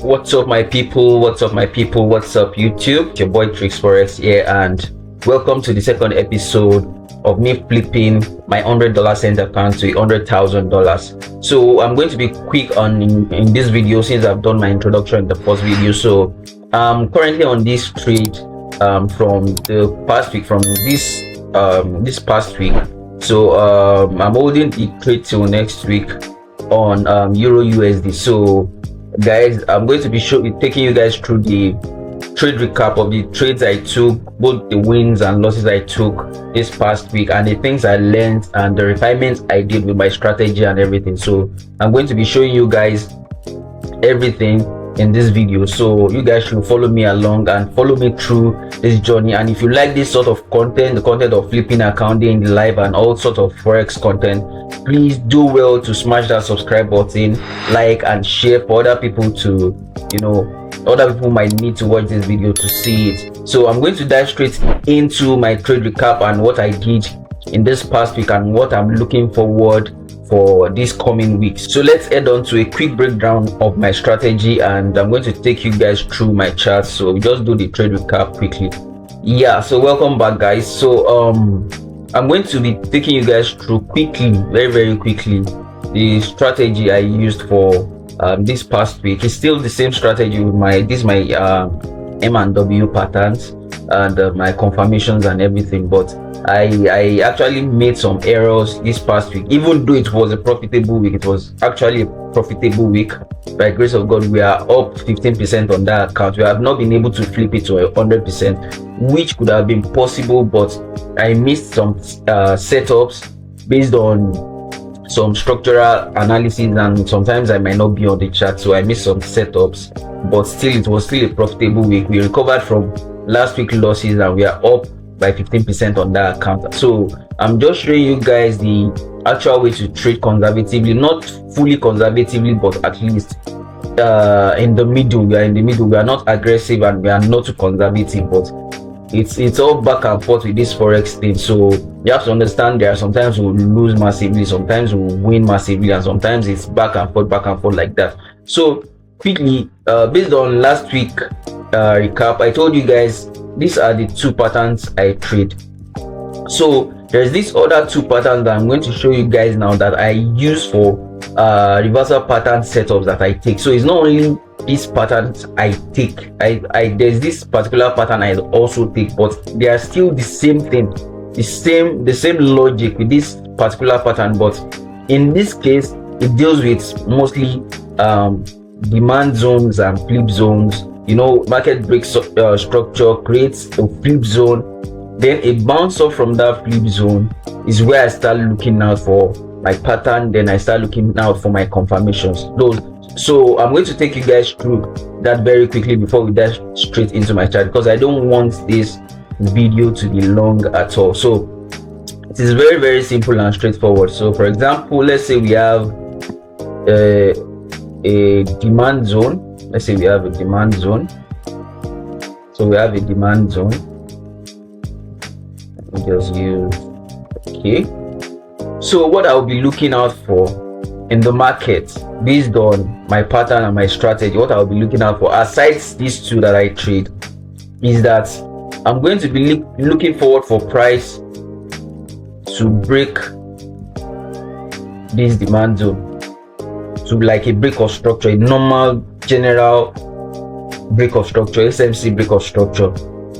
What's up, my people? What's up, my people? What's up, YouTube? It's your boy Tricks Forex here, and welcome to the second episode of me flipping my $100 cent account to $100,000. So I'm going to be quick on in this video since I've done my introduction in the first video. So I'm currently on this trade from the past week, from this past week. So I'm holding the trade till next week on Euro USD. So guys, I'm going to be taking you guys through the trade recap of the trades I took, both the wins and losses I took this past week, and the things I learned and the refinements I did with my strategy and everything. So I'm going to be showing you guys everything in this video, so you guys should follow me along and follow me through this journey. And if you like this sort of content, the content of flipping, accounting, live, and all sorts of forex content, please do well to smash that subscribe button, like and share for other people to, other people might need to watch this video to see it. So I'm going to dive straight into my trade recap and what I did in this past week and what I'm looking forward for this coming weeks. So let's head on to a quick breakdown of my strategy, and I'm going to take you guys through my charts. So we just do the trade recap quickly. Yeah, so welcome back, guys. So I'm going to be taking you guys through quickly, very quickly, the strategy I used for this past week. It's still the same strategy with my M and W patterns and my confirmations and everything, but I actually made some errors this past week. Even though it was a profitable week, it was actually a profitable week. By grace of God, we are up 15% on that account. We have not been able to flip it to 100%, which could have been possible, but I missed some setups based on some structural analysis, and sometimes I might not be on the chart, so I missed some setups. But still, it was still a profitable week. We recovered from last week's losses and we are up by 15% on that account. So I'm just showing you guys the actual way to trade conservatively, not fully conservatively, but at least in the middle. We are in the middle. We are not aggressive and we are not too conservative, but it's all back and forth with this forex thing. So you have to understand, there are sometimes we'll lose massively, sometimes we'll win massively, and sometimes it's back and forth like that. So quickly, based on last week recap, I told you guys these are the two patterns I trade. So there's this other two patterns that I'm going to show you guys now that I use for reversal pattern setups that I take. So it's not only these patterns I take, there's this particular pattern I also take, but they are still the same thing, the same logic with this particular pattern. But in this case, it deals with mostly demand zones and flip zones. Market break structure creates a flip zone, then a bounce up from that flip zone is where I start looking out for my pattern, then I start looking out for my confirmations. So I'm going to take you guys through that very quickly before we dive straight into my chart, because I don't want this video to be long at all. So it is very simple and straightforward. So for example, let's say we have a demand zone. Let's say we have a demand zone. So we have a demand zone. Let me just use, okay. So what I'll be looking out for in the market based on my pattern and my strategy, what I'll be looking out for aside these two that I trade, is that I'm going to be looking forward for price to break this demand zone, to like a break of structure, a normal general break of structure, SMC break of structure.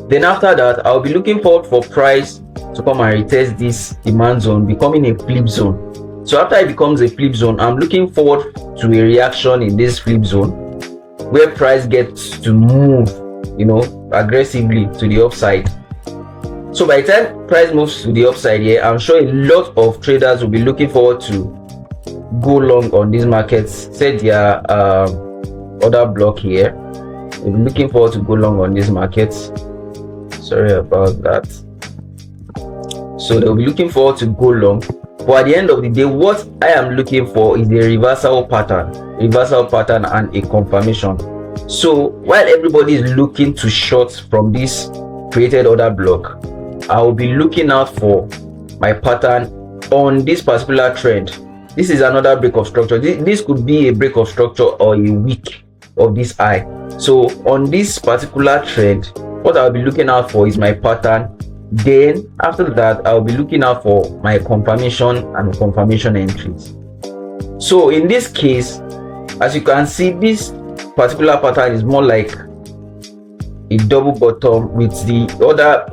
Then after that, I'll be looking forward for price to come and retest this demand zone, becoming a flip zone. So after it becomes a flip zone, I'm looking forward to a reaction in this flip zone where price gets to move, aggressively to the upside. So by the time price moves to the upside here, I'm sure a lot of traders will be looking forward to go long on these markets. Set their order block here. We'll be looking forward to go long on these markets. Sorry about that. So they'll be looking forward to go long, but at the end of the day, what I am looking for is a reversal pattern and a confirmation. So while everybody is looking to short from this created order block, I will be looking out for my pattern on this particular trend. This is another break of structure. This could be a break of structure or a week of this high. So on this particular trend, what I'll be looking out for is my pattern. Then after that, I'll be looking out for my confirmation and confirmation entries. So in this case, as you can see, this particular pattern is more like a double bottom with the other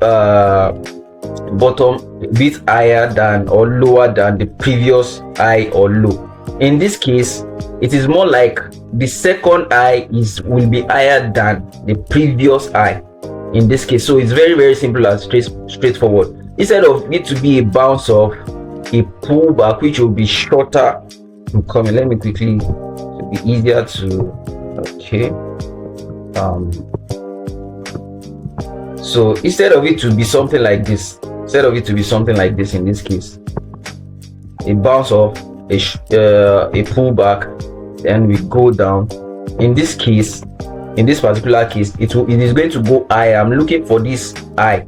bottom a bit higher than or lower than the previous high or low. In this case, it is more like the second high will be higher than the previous high in this case. So it's very simple and straightforward. Instead of it to be a bounce off, a pullback which will be shorter to come in. Let me quickly, to be easier to, okay, so instead of it to be something like this, in this case, a bounce off, a pullback, then we go down. In this case, in this particular case, it is going to go high. I'm looking for this high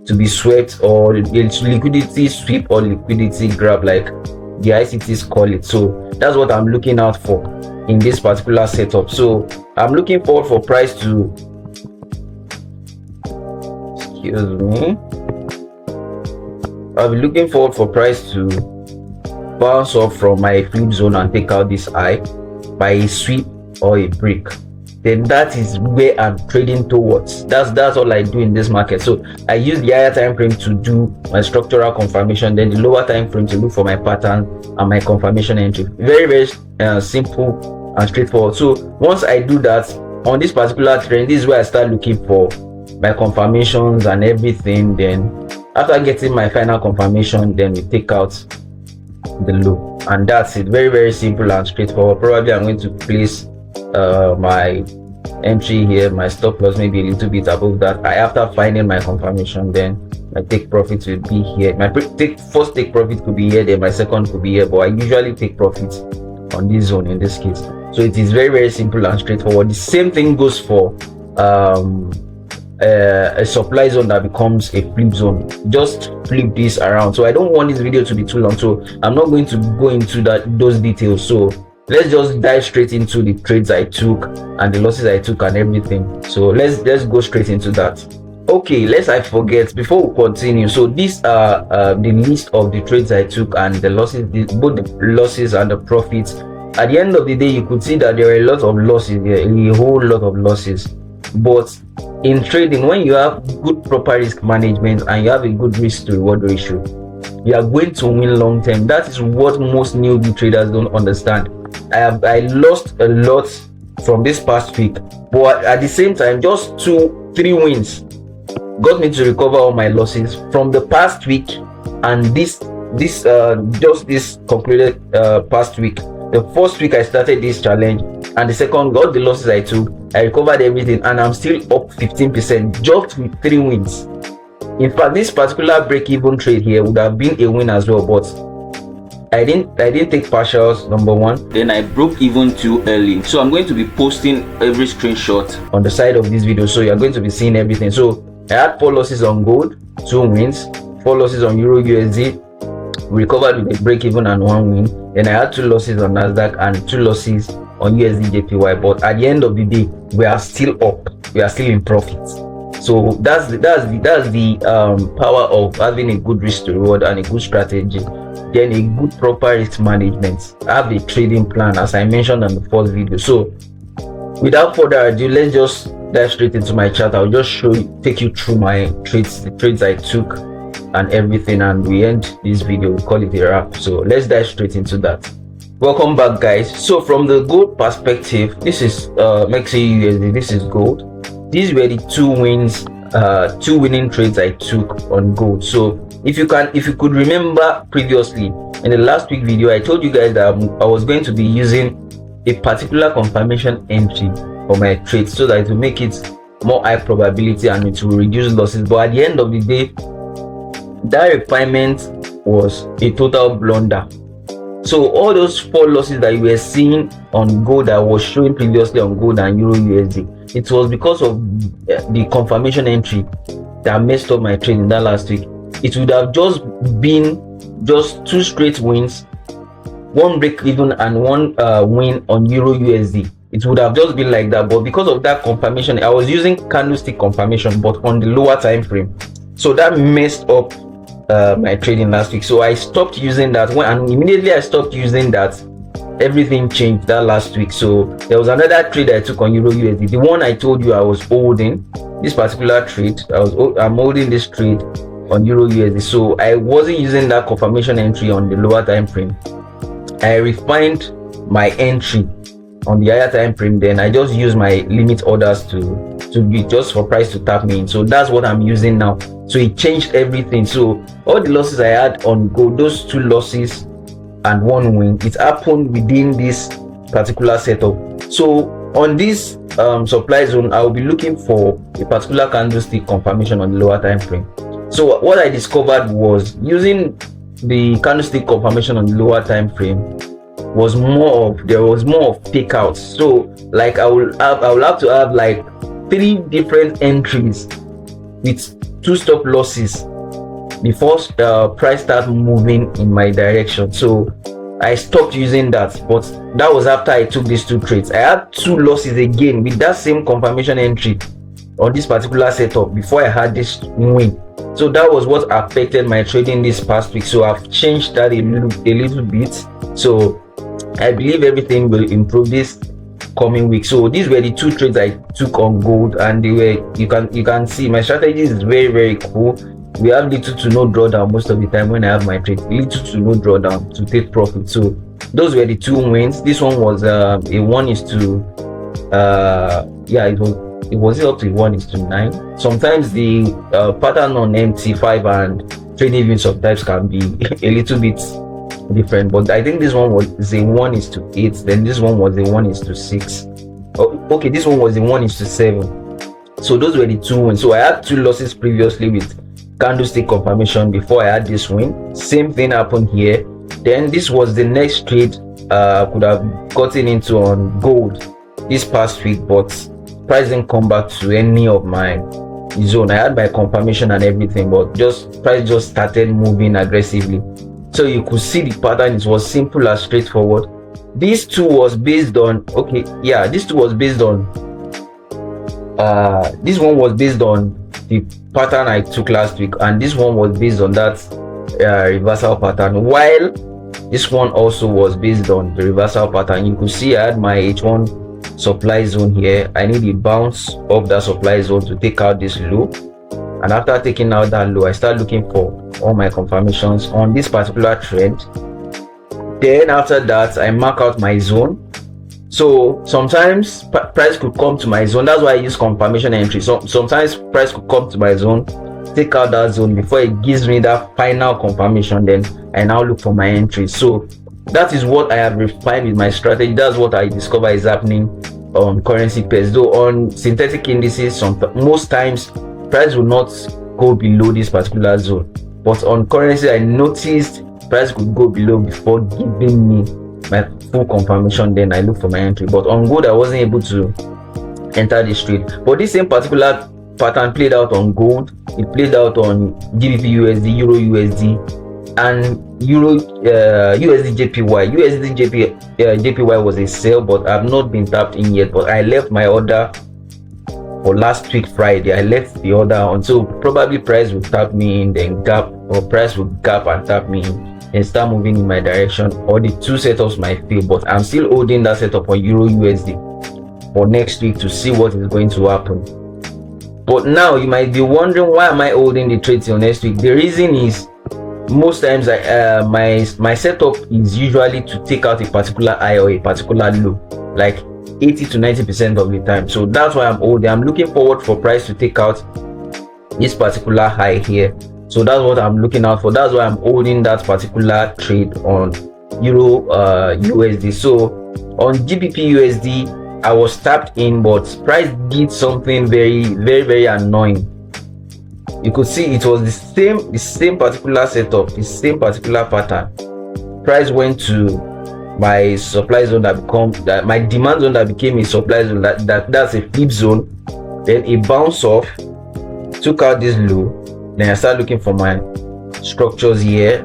to be swept, or it's liquidity sweep or liquidity grab, like the ICTs call it. So that's what I'm looking out for in this particular setup. So I'm looking forward for price to, excuse me, I'll be looking forward for price to bounce off from my flip zone and take out this high by a sweep or a break. Then that is where I'm trading towards. That's all I do in this market. So I use the higher time frame to do my structural confirmation, then the lower time frame to look for my pattern and my confirmation entry. Very simple and straightforward. So once I do that on this particular trend, this is where I start looking for my confirmations and everything. Then after getting my final confirmation, then we take out the low, and that's it. Very simple and straightforward. Probably I'm going to place my entry here, my stop loss maybe a little bit above that. After finding my confirmation, then my take profit will be here. My first take profit could be here, then my second could be here, but I usually take profit on this zone in this case. So it is very simple and straightforward. The same thing goes for a supply zone that becomes a flip zone. Just flip this around. So I don't want this video to be too long, so I'm not going to go into those details. So let's just dive straight into the trades I took and the losses I took and everything. So let's go straight into that. Okay, lest I forget before we continue, so these are the list of the trades I took and the losses, both the losses and the profits. At the end of the day, you could see that there are a lot of losses here, a whole lot of losses. But in trading, when you have good proper risk management and you have a good risk to reward ratio, you are going to win long term. That is what most newbie traders don't understand. I lost a lot from this past week, but at the same time, just 2-3 wins got me to recover all my losses from the past week and this concluded past week. The first week I started this challenge, and the second, got the losses I took, I recovered everything, and I'm still up 15% just with 3 wins. In fact, this particular break-even trade here would have been a win as well, but I didn't take partials, number one. Then I broke even too early. So I'm going to be posting every screenshot on the side of this video, so you're going to be seeing everything. So I had 4 losses on gold, 2 wins, 4 losses on Euro USD, recovered with a break even and 1 win. Then I had 2 losses on Nasdaq and 2 losses on USD JPY. But at the end of the day, we are still up. We are still in profit. So that's the power of having a good risk to reward and a good strategy. Then a good proper risk management. Have a trading plan, as I mentioned on the first video. So without further ado, let's just dive straight into my chart. I'll just take you through my trades, the trades I took and everything, and we end this video. We call it a wrap. So let's dive straight into that. Welcome back, guys. So from the gold perspective, this is Mexi USD, this is gold. These were the 2 wins, 2 winning trades I took on gold. So if you could remember previously in the last week video, I told you guys that I was going to be using a particular confirmation entry for my trades so that it will make it more high probability and it will reduce losses. But at the end of the day, that requirement was a total blunder. So all those 4 losses that you were seeing on gold that was showing previously on gold and Euro USD, it was because of the confirmation entry that messed up my trade in that last week. It would have just been just 2 straight wins, 1 break even and 1 win on Euro USD. it would have just been like that. But because of that confirmation, I was using candlestick confirmation but on the lower time frame, so that messed up my trading last week. So I stopped using that and immediately I stopped using that, everything changed that last week. So there was another trade I took on Euro USD, the one I told you I was holding. This particular trade, I'm holding this trade on Euro USD. So I wasn't using that confirmation entry on the lower time frame. I refined my entry on the higher time frame, then I just use my limit orders to be just for price to tap me in. So that's what I'm using now. So it changed everything. So all the losses I had on gold, those 2 losses and 1 win, it happened within this particular setup. So on this supply zone, I will be looking for a particular candlestick confirmation on the lower time frame. So what I discovered was using the candlestick confirmation on the lower time frame was there was more of takeouts. So like I will have to have like 3 different entries with 2 stop losses before price starts moving in my direction. So I stopped using that, but that was after I took these 2 trades. I had 2 losses again with that same confirmation entry on this particular setup before I had this win. So that was what affected my trading this past week. So I've changed that a little bit. So I believe everything will improve this coming week. So these were the 2 trades I took on gold, and they were, you can see my strategy is very cool. We have little to no drawdown most of the time when I have my trade, little to no drawdown to take profit. So those were the 2 wins. This one was a 1:, yeah, it was up to 1:9. Sometimes the pattern on MT5 and trading views sometimes can be a little bit different, but I think this one was a 1:8, then this one was a 1:6. Okay, this one was a 1:7. So those were the 2 wins. So I had 2 losses previously with candlestick confirmation before I had this win. Same thing happened here. Then this was the next trade could have gotten into on gold this past week, but price didn't come back to any of my zone. I had my confirmation and everything, but price just started moving aggressively. So you could see the pattern. It was simple and straightforward. This 2 was based on, okay, yeah, this 2 was based on this one was based on the pattern I took last week, and this one was based on that reversal pattern, while this one also was based on the reversal pattern. You could see I had my H1 supply zone here. I need a bounce of that supply zone to take out this low, and after taking out that low, I start looking for all my confirmations on this particular trend. Then after that, I mark out my zone. So sometimes price could come to my zone. That's why I use confirmation entry. So sometimes price could come to my zone, take out that zone before it gives me that final confirmation. Then I now look for my entry. So that is what I have refined with my strategy. That's what I discover is happening on currency pairs. Though on synthetic indices, most times price will not go below this particular zone, but on currency I noticed price could go below before giving me my full confirmation. Then I look for my entry. But on gold I wasn't able to enter this trade, but this same particular pattern played out on gold. It played out on GBP USD, Euro USD, and Euro USD JPY. USD JPY was a sell, but I have not been tapped in yet. But I left my order for last week Friday. I left the order until probably price will tap me in, then gap, or price will gap and tap me in and start moving in my direction, or the 2 setups might fail. But I'm still holding that setup on Euro USD for next week to see what is going to happen. But now you might be wondering, why am I holding the trade till next week? The reason is, most times my setup is usually to take out a particular high or a particular low, like 80 to 90% of the time. So that's why I'm holding. I'm looking forward for price to take out this particular high here. So that's what I'm looking out for. That's why I'm holding that particular trade on Euro USD. So on GBP USD, I was tapped in, but price did something very annoying. You could see it was the same particular setup, the same particular pattern. Price went to my supply zone my demand zone that became a supply zone. That's a flip zone. Then it bounced off, took out this low. Then I start looking for my structures here.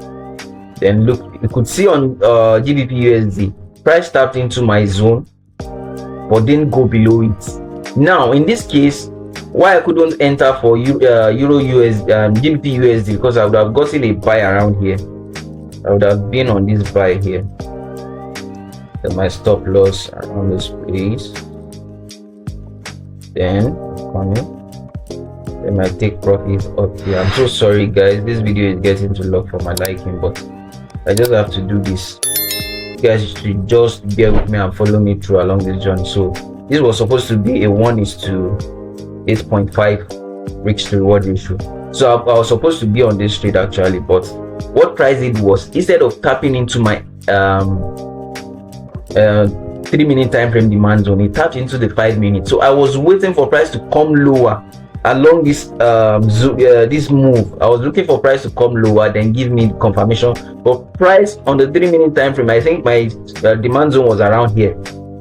Then look, you could see on GBP USD, price tapped into my zone, but didn't go below it. Now in this case, why I couldn't enter for Euro US GBP USD, because I would have gotten a buy around here. I would have been on this buy here. Then my stop loss around this place. Then coming. Then my take profit up here. I'm so sorry guys, this video is getting too long for my liking, but I just have to do this. You guys should just bear with me and follow me through along this journey. So this was supposed to be a 1:8.5 risk to reward ratio. So I was supposed to be on this trade actually, but what price did was, instead of tapping into my 3-minute time frame demand zone, it tapped into the 5-minute. So I was waiting for price to come lower along this this move. I was looking for price to come lower, then give me confirmation. But price on the 3-minute time frame, I think my demand zone was around here.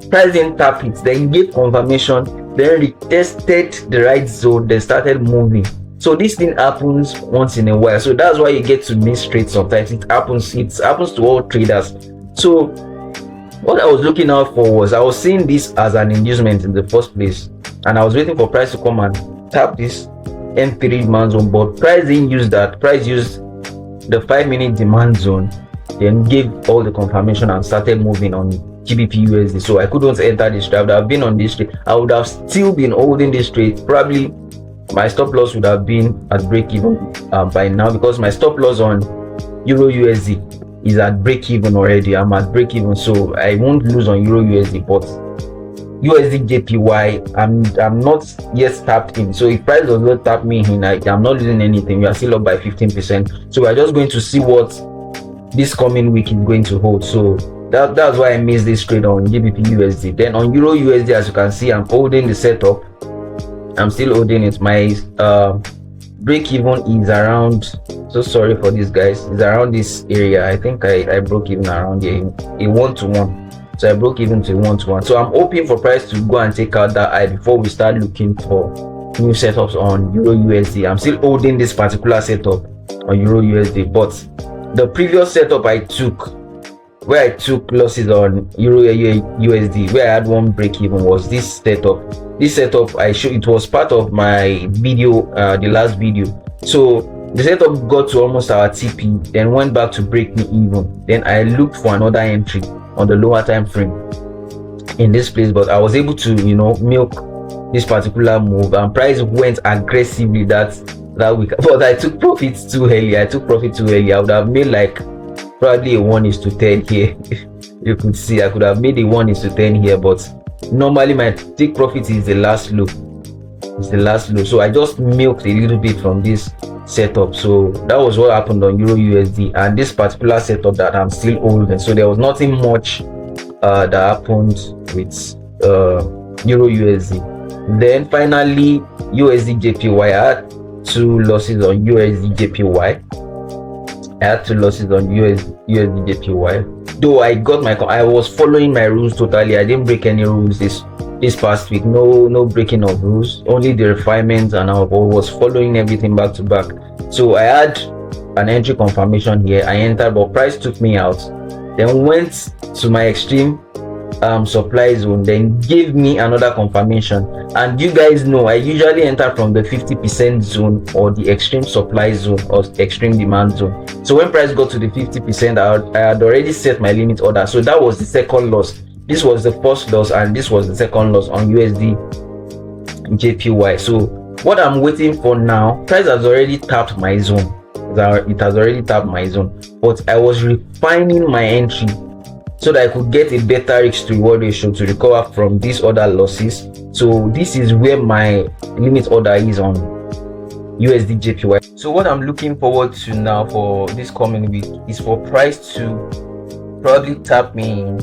Price didn't tap it, then gave confirmation, then retested the right zone, then started moving. So this thing happens once in a while, so that's why you get to miss trades sometimes. It happens to all traders. So what I was looking out for was, I was seeing this as an inducement in the first place, and I was waiting for price to come and tap this M3 demand zone, but price didn't use that. Price used the 5-minute demand zone, then gave all the confirmation and started moving on GBP USD. So I couldn't enter this trade. I would have been on this trade. I would have still been holding this trade. Probably my stop loss would have been at break even by now, because my stop loss on Euro USD is at break even already. I'm at break even, so I won't lose on Euro USD. But USD JPY, I'm not yet tapped in. So if price does not tap me in, I'm not losing anything. We are still up by 15%. So we're just going to see what this coming week is going to hold. So that's why I missed this trade on GBP USD. Then on Euro USD, as you can see, I'm holding the setup. I'm still holding it. My break even is around, so sorry for this guys, it's around this area. I think I broke even around here, a 1-to-1. So I broke even to a 1-to-1. So I'm hoping for price to go and take out that high before we start looking for new setups on Euro USD. I'm still holding this particular setup on Euro USD, but the previous setup I took, where I took losses on Euro USD, where I had one break even, was this setup. This setup I showed, it was part of my video, the last video. So the setup got to almost our TP, then went back to break me even. Then I looked for another entry on the lower time frame in this place, but I was able to, milk this particular move, and price went aggressively that week. But I took profits too early. I would have made like probably a 1:10 here. You could see I could have made a 1:10 here, but normally my take profit is the last low. So I just milked a little bit from this setup. So that was what happened on Euro USD and this particular setup that I'm still holding. So there was nothing much that happened with Euro USD. Then finally USD JPY, I had 2 losses on USD JPY. USD JPY. Though I was following my rules totally. I didn't break any rules this past week. No breaking of rules, only the refinements, and I was following everything back to back. So I had an entry confirmation here. I entered, but price took me out, then went to my extreme supply zone, then gave me another confirmation. And you guys know I usually enter from the 50% zone or the extreme supply zone or extreme demand zone. So when price got to the 50%, I had already set my limit order. So that was the second loss. This was the first loss and this was the second loss on USD JPY. So what I'm waiting for now, price has already tapped my zone. It has already tapped my zone, but I was refining my entry so that I could get a better risk to reward ratio to recover from these other losses. So this is where my limit order is on USD JPY. So what I'm looking forward to now for this coming week is for price to probably tap me in,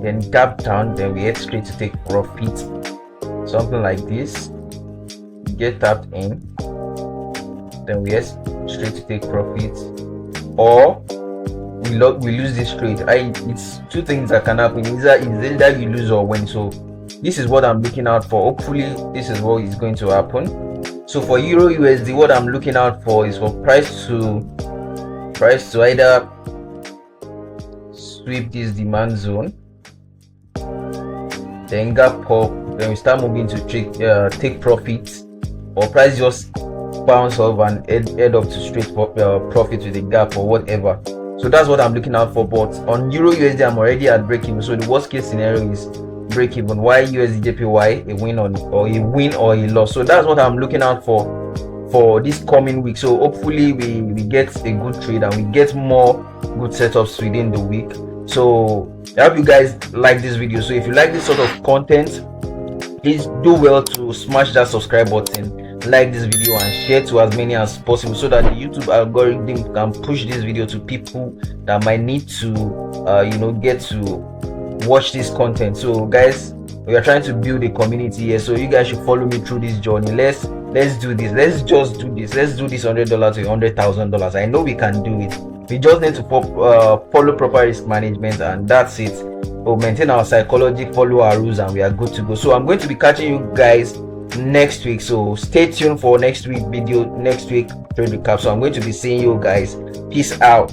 then tap down, then we head straight to take profit, something like this. Get tapped in, then we head straight to take profit, or we lose this trade. It's 2 things that can happen. Either you lose or win. So this is what I'm looking out for. Hopefully this is what is going to happen. So for Euro USD, what I'm looking out for is for price to either sweep this demand zone, then gap up, then we start moving to take profits, or price just bounce off and head up to straight profit with a gap or whatever. So that's what I'm looking out for. But on Euro USD, I'm already at break even. So the worst case scenario is break even. Why USD JPY, a win or a loss. So that's what I'm looking out for this coming week. So hopefully we get a good trade and we get more good setups within the week. So I hope you guys like this video. So if you like this sort of content, please do well to smash that subscribe button, like this video, and share to as many as possible, so that the YouTube algorithm can push this video to people that might need to get to watch this content. So guys, we are trying to build a community here, so you guys should follow me through this journey. Let's do this. Let's just do this. Let's do this $100 to $100,000. I know we can do it. We just need to follow proper risk management, and that's it. We'll maintain our psychology, follow our rules, and we are good to go. So I'm going to be catching you guys next week, so stay tuned for next week video, next week trade recap. So I'm going to be seeing you guys. Peace out.